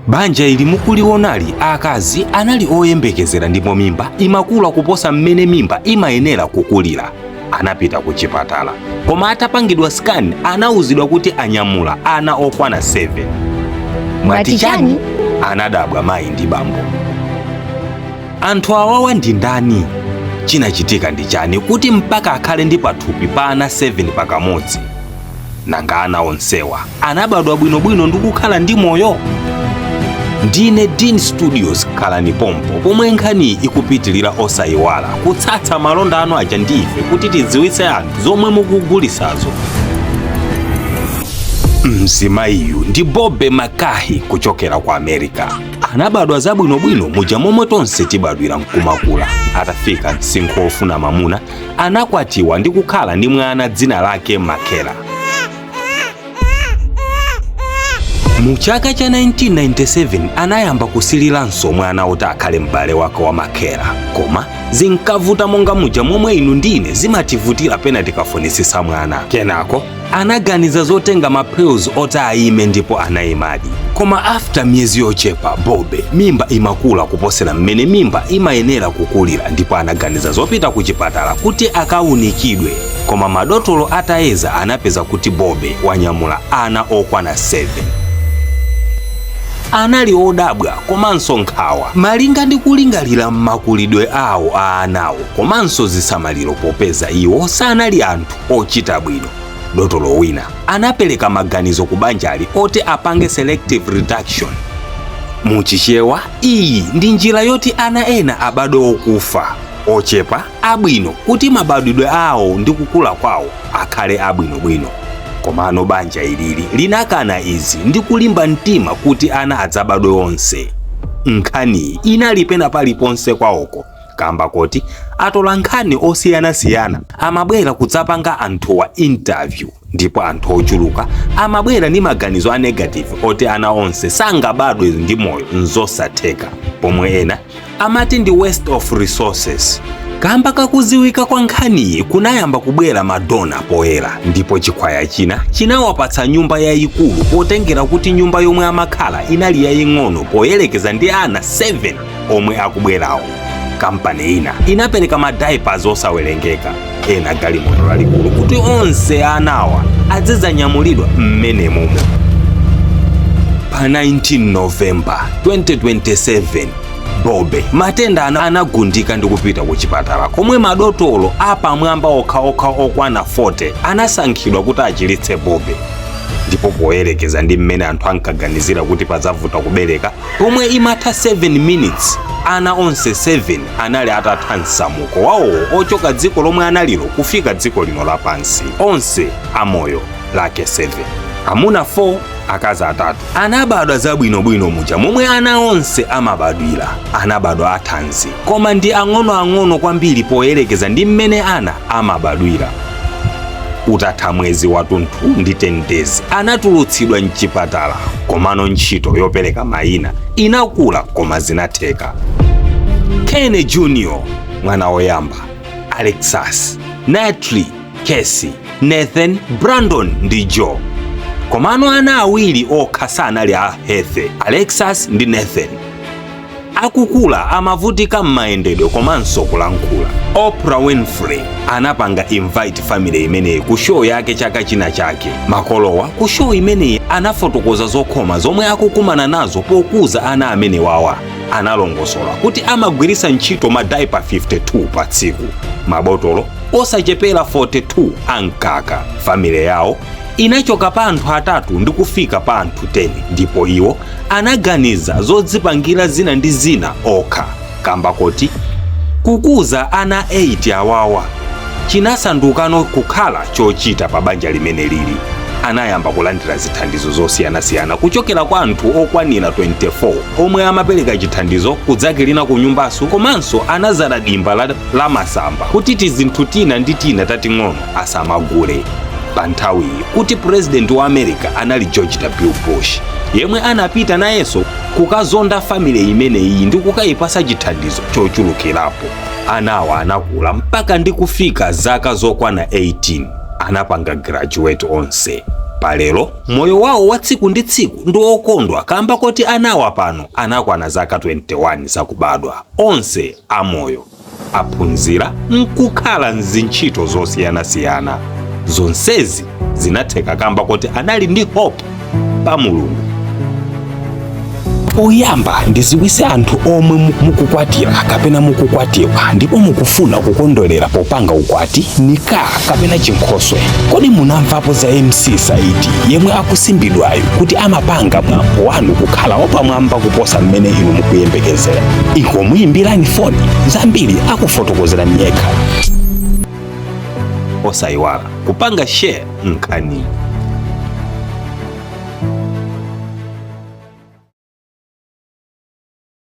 Banja ili mukulionali akazi anali oyembekezera ndipo mimba imakula kuposa mmene mimba imayenera kukulira. Anapita ku chipatala, koma atapangidwa scan anauzidwa kuti anyamula ana okwana 7. Mwati chani? Anadabwa mayi ndi bambo. Anthu awawa ndi ndani? Chinachitika ndi chani kuti mpaka akhale ndi pathupi pa ana 7 pakamodzi? Nanga ana onsewa anabadwa bwinobwino ndi kukhala ndi moyo? Ndine Dean Studios, khalani pompo pomwe nkhani ikupitilira osayiwala kutsatsa malonda anu aja ndi ife kuti tidziwitse anthu zomwe mukugulisazo. Mzimayiyu ndi Bobby McCarthy kuchokera ku America. Anabadwa zabwinobwino muja momwe tonse tibadwira mkumakula. Atafika msinkhu ofuna mamuna, anakwatiwa ndi kukhala ndi mwana dzina lake Makela. Mu chaka cha 1997 anayamba kusiliranso mwana oti akhale m'bale wake wa Makela, koma zinkavuta monga muja momwe inu ndine zimativutira pena tikafunisisa mwana. Kenako anaganiza zotenga mapills oti ayime ndipo anayimadi. Koma after miyezi yochepa Bobby mimba imakula kuposera mmene mimba imayenera kukulira ndipo anaganiza zopita ku chipatala kuti akaunikidwe. Koma madotolo atayeza anapeza kuti Bobby wanyamula ana okwana 7. Anali odabwa komanso nkhawa malinga ndi kulingalira mmakulidwe awo a anawo komanso zisamaliro popeza iwo sanali anthu ochita bwino. Dotolo wina anapereka maganizo ku banjali oti apange selective reduction. Muchichewa iyi ndi njira yoti ana ena abadwe okufa ochepa abwino kuti mabadwidwe awo ndi kukula kwawo akhale abwinobwino. Komano banja ilili linakana izi ndi kulimba mtima kuti ana adzabadwe onse. Nkhani inali pena paliponse kwawoko kamba kuti atola nkhani osiyanasiyana amabwera kudzapanga anthuwa interview ndipo anthu ochuluka amabwera ndi maganizo a negative oti ana onse sangabadwe ndi moyo nzosatheka, pomwe ena amati ndi waste of resources. Kamba kakuziwika kwa nkhaniyi kunayamba kubwera madona poyera ndipo chikwaya china chinawapatsa nyumba yayikulu potengera kuti nyumba yomwe amakhala inali yaying'ono poyerekeza ndi ana 7 omwe akubwerawo. Kampani ina inapereka madiapers osawerengeka, ena galimoto lalikulu kuti onse anawa azidzanyamulidwa mmene momwe. Pa 19 November 2027 Bobby matenda anagundika ndi kupita ku chipatala komwe madotolo apamwamba okhaokha okwana 40 anasankhidwa kuti achiritse Bobby. Ndipo poyerekeza ndi mmene anthu ankaganizira kuti padzavuta kubereka, pomwe imatha 7 minutes ana onse 7 anali atatha msamuko wawo ochoka dziko lomwe analiro kufika dziko lino lapansi, onse amoyo lake 7. Amuna 4 akazi 3 anabadwa zabwinobwino muja momwe ana onse amabadwira. Anabadwa athanzi koma ndi ang'onoang'ono kwambiri poyerekeza ndi mmene ana amabadwira. Utatha mwezi watunthu ndi 10 days anatulutsidwa mchipatala, komano ntchito yopereka mayina inakula koma zinatheka. Kenny Jr. mwana woyamba, Alexis, Natalie, Casey, Nathan, Brandon ndi Joe. Komano ana awiri okha sanali a Heather, Alexis ndi Nathan. Akukula amavutika m'mayendedwe komanso kulankhula. Oprah Winfrey anapanga invite family imeneyi ku show yake chaka china chake. Makolowa ku show imeneyi anafotokoza zokhoma zomwe akukumana nazo pokuza ana amene wawa. Analongosola kuti amagwirisa ntchito madiaper 52 pa tsiku, mabotolo osachepera 42 ankaka. Family yawo inachoka pa anthu 3 ndi kufika pa anthu 10 ndipo iwo anaganiza zodzipangira zina ndi zina okha, kamba kuti kukuza ana 8 awawa chinasandukano kukhala chochita pa banja limene lili. Anayamba kulandira zithandizo zosiyanasiyana kuchokera kwa anthu okwanira 24 omwe amapereka chithandizo kudzakilina ku nyumbaso, komanso anazala dimba la masamba kuti tizinthu tina ndi tina tating'ono asamagule. Pa nthawiyi kuti president wa America anali George W. Bush, yemwe anapita nayenso kukazonda family imeneyi ndi kukayipasa chithandizo chochulukirapo. Anawa anakula mpaka ndi kufika zaka zokwana 18, anapanga graduate onse. palero moyo wawo wa tsiku ndi tsiku ndi okondwa kamba kuti anawa pano anakwana zaka 21 zakubadwa, onse amoyo, aphunzira nkukhala mzintchito zosiyanasiyana. Zonsezi zinatheka kamba kuti anali ndi hope pa Mulungu. Poyamba ndiziwise anthu omwe mukukwatira kapena mukukwatiwa ndipo mukufuna kukondolera popanga ukwati, nika kapena chinkhoswe. Kodi munamvapo za MC Saidi yemwe akusimbidwayo kuti amapanga mwambo wanu kukhala wapamwamba kuposa mmene inu mukuyembekezera? Ingomuyimbirani foni, zambiri akufotokozerani yekha. Osayiwala kupanga share nkhani.